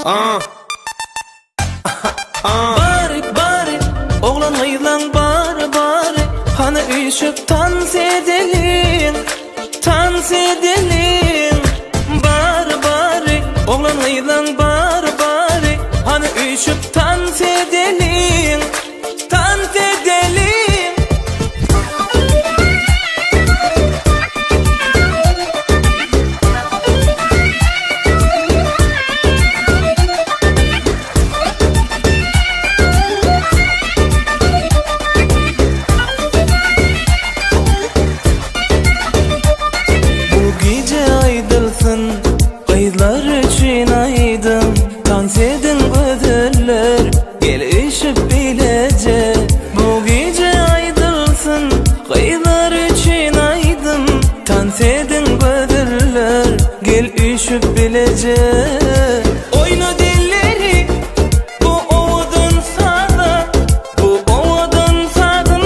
Bari bari oğlan ayılan bari bari hani üşüp dans edelim, dans edelim. Bari bari oğlan ayılan bari bari hani üşüp dans edelim, dans edelim. Kızlar için aydım, dans edin güzeller, gel ışık bilece. Bu gece aydılsın, kızlar için aydım, dans edin güzeller, gel ışık bilece. Oyna dilleri, bu ovudun sağda, bu ovudun sağdın,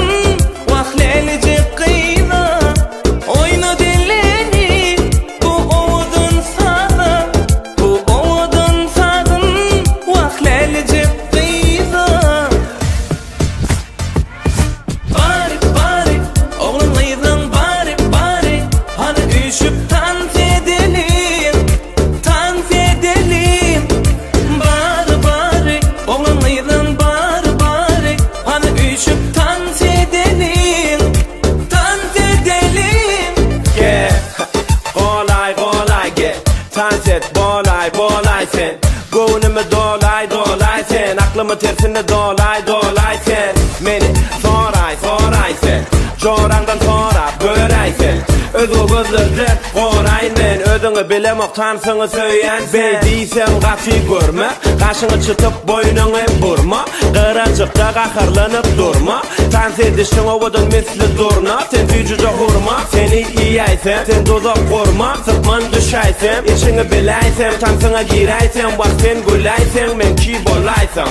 vahlelice kıyla. Oyna dilleri, bu ovudun sağda, bu ovudun sağdın, vahlelice kıyla. Bari bari, oğlum ayıdan bari bari, hadi üşüp dans edelim, dans edelim. Bari bari, oğlum ayıdan bari bari, hadi üşüp dans edelim, dans edelim. Gel, kolay kolay gel, dans et bolay bolay sen. Gönlümü dolay dolay sen, aklımı tersine dolay dolay sen. Beni soray soray sen, jorangdan sonra göray sen. Özü gözlerden korayın ben, özünü bilemok tansını söyleyen sen. Diysem kaçı görme, kaşını çıtıp boynunu vurma, kıracıkta kahırlanıp durma. Dans edişin ovudun misli durna, sen tücüce hurma. Seni iyiysem, sen tuzak kurma, sıkman düşaysem, işini bilaysem, tansına giraysem, bak sen gülaysem, men ki bolaysam.